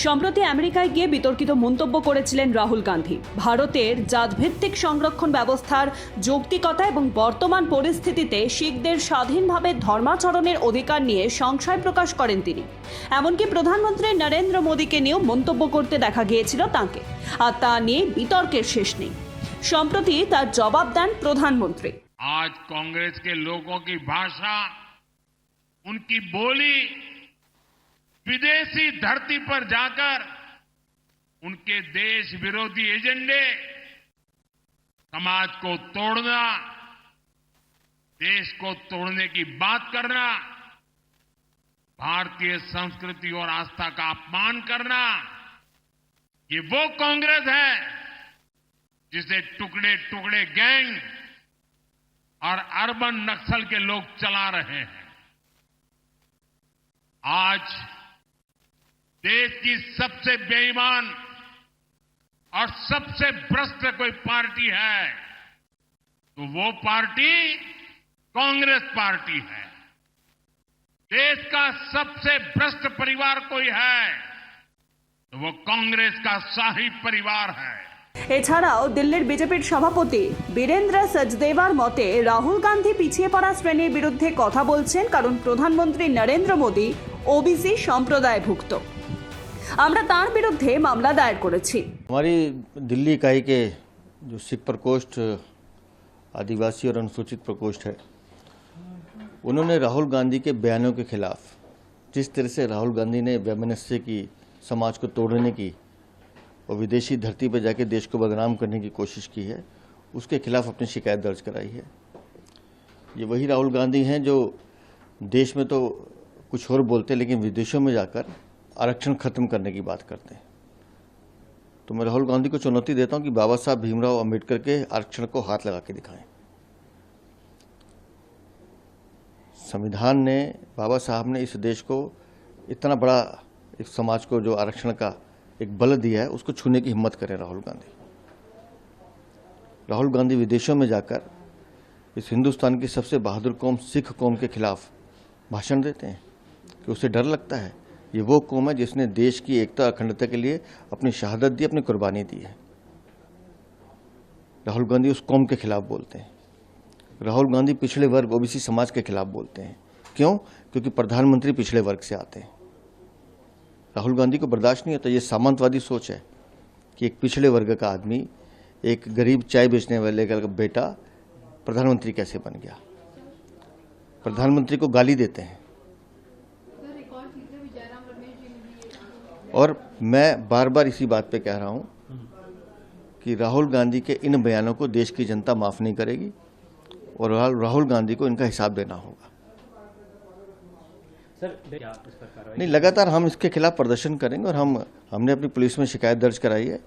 সম্প্রতি আমেরিকায় গিয়ে বিতর্কিত মন্তব্য করেছিলেন রাহুল গান্ধী। ভারতের জাতভিত্তিক সংরক্ষণ ব্যবস্থার যৌক্তিকতা এবং বর্তমান পরিস্থিতিতে শিখদের স্বাধীনভাবে ধর্মাচরণের অধিকার নিয়ে সংশয় প্রকাশ করেন তিনি। এমনকি প্রধানমন্ত্রী নরেন্দ্র মোদীকে নিয়েও মন্তব্য করতে দেখা গিয়েছিল তাঁকে, আর তা নিয়ে বিতর্কের শেষ নেই। সম্প্রতি তার জবাব দেন প্রধানমন্ত্রী। आज कांग्रेस के लोगों की भाषा, उनकी बोली विदेशी धरती पर जाकर उनके देश विरोधी एजेंडे, समाज को तोड़ना, देश को तोड़ने की बात करना, भारतीय संस्कृति और आस्था का अपमान करना, ये वो कांग्रेस है जिसे टुकड़े टुकड़े गैंग और अर्बन नक्सल के लोग चला रहे हैं। आज देश की सबसे बेईमान और सबसे भ्रष्ट कोई पार्टी है तो वो पार्टी कांग्रेस पार्टी है। देश का सबसे भ्रष्ट परिवार कोई है तो वो कांग्रेस का शाही परिवार है। এছাড়াও দিল্লির বিজেপির সভাপতি বীরেন্দ্র সচদেবার মতে রাহুল গান্ধী পিছিয়ে পড়া শ্রেণীর বিরুদ্ধে কথা বলছেন কারণ প্রধানমন্ত্রী নরেন্দ্র মোদী ওবিসি সম্প্রদায়ভুক্ত। আমরা তার বিরুদ্ধে মামলা দায়ের করেছি। हमारी दिल्ली इकाई के जो सिख प्रकोष्ठ आदिवासी और अनुसूचित प्रकोष्ठ है, उन्होंने राहुल गांधी के बयानों के खिलाफ, जिस तरह से राहुल गांधी ने वैमनस्य की, समाज को तोड़ने की और विदेशी धरती पर जाके देश को बदनाम करने की कोशिश की है, उसके खिलाफ अपनी शिकायत दर्ज कराई है। ये वही राहुल गांधी हैं जो देश में तो कुछ और बोलते लेकिन विदेशों में जाकर आरक्षण खत्म करने की बात करते हैं। तो मैं राहुल गांधी को चुनौती देता हूं कि बाबा साहब भीमराव अंबेडकर के आरक्षण को हाथ लगा के दिखाएं। संविधान ने, बाबा साहब ने इस देश को इतना बड़ा एक समाज को जो आरक्षण का एक बल दिया है, उसको छूने की हिम्मत करें राहुल गांधी। राहुल गांधी विदेशों में जाकर इस हिंदुस्तान की सबसे बहादुर कौम सिख कौम के खिलाफ भाषण देते हैं कि उसे डर लगता है। ये वो कौम है जिसने देश की एकता अखंडता के लिए अपनी शहादत दी, अपनी कुर्बानी दी है। राहुल गांधी उस कौम के खिलाफ बोलते हैं। राहुल गांधी पिछड़े वर्ग ओबीसी समाज के खिलाफ बोलते हैं। क्यों? क्योंकि प्रधानमंत्री पिछड़े वर्ग से आते हैं। राहुल गांधी को बर्दाश्त नहीं होता। ये सामंतवादी सोच है कि एक पिछड़े वर्ग का आदमी, एक गरीब चाय बेचने वाले का बेटा प्रधानमंत्री कैसे बन गया। प्रधानमंत्री को गाली देते हैं। और मैं बार बार इसी बात पे कह रहा हूं कि राहुल गांधी के इन बयानों को देश की जनता माफ नहीं करेगी और राहुल गांधी को इनका हिसाब देना होगा। नहीं, लगातार हम इसके खिलाफ प्रदर्शन करेंगे और हमने अपनी पुलिस में शिकायत दर्ज कराई है।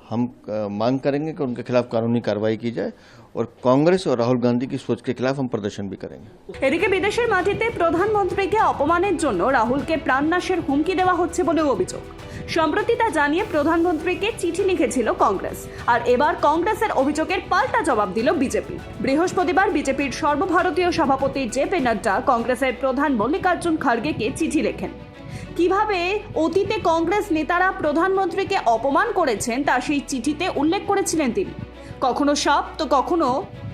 हम मांग करेंगे कि उनके खिलाफ कानूनी कार्रवाई की जाए और कांग्रेस और राहुल गांधी की सोच के खिलाफ हम प्रदर्शन भी करेंगे। এদিকে বিদেশের মাটিতে প্রধানমন্ত্রীকে অপমানের জন্য রাহুলকে প্রাণনাশের হুমকি দেওয়া হচ্ছে বলে অভিযোগ। সম্প্রতি তা জানিয়ে প্রধানমন্ত্রীকে চিঠি লিখেছিল কংগ্রেস, আর এবার কংগ্রেসের অভিযোগের পাল্টা জবাব দিল বিজেপি। বৃহস্পতিবার বিজেপির সর্বভারতীয় সভাপতি জেপি নাড্ডা কংগ্রেসের প্রধান মল্লিকার্জুন খার্গেকে চিঠি লেখেন। কিভাবে অতীতে কংগ্রেস নেতারা প্রধানমন্ত্রীকে অপমান করেছেন তা সেই চিঠিতে উল্লেখ করেছিলেন তিনি। কখনো সাপ তো কখনো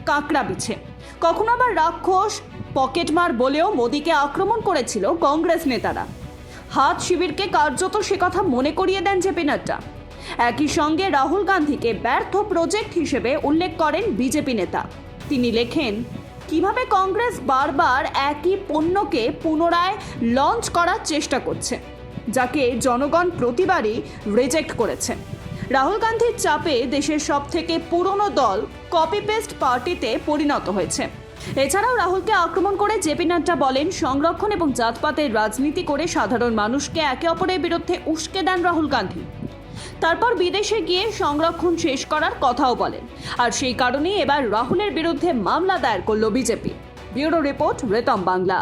কাঁকড়া বিছে, কখনো আবার রাক্ষস পকেটমার বলেও মোদীকে আক্রমণ করেছিল কংগ্রেস নেতারা। হাত শিবিরকে কার্যত সে কথা মনে করিয়ে দেন জেপি নাড্ডা। একই সঙ্গে রাহুল গান্ধীকে ব্যর্থ প্রজেক্ট হিসেবে উল্লেখ করেন বিজেপি নেতা। তিনি লেখেন, কিভাবে কংগ্রেস বারবার একই পণ্যকে পুনরায় লঞ্চ করার চেষ্টা করছে, যাকে জনগণ প্রতিবারই রিজেক্ট করেছে। রাহুল গান্ধীর চাপে দেশের সবথেকে পুরনো দল কপি পেস্ট পার্টিতে পরিণত হয়েছে। এছাড়াও রাহুলকে আক্রমণ করে জেপি নাড্ডা বলেন, সংরক্ষণ এবং জাতপাতের রাজনীতি করে সাধারণ মানুষকে একে অপরের বিরুদ্ধে উস্কে দেন রাহুল গান্ধী। তারপর বিদেশে গিয়ে সংরক্ষণ শেষ করার কথাও বলেন, আর সেই কারণেই এবার রাহুলের বিরুদ্ধে মামলা দায়ের করল BJP. Bureau report Ritam Bangla.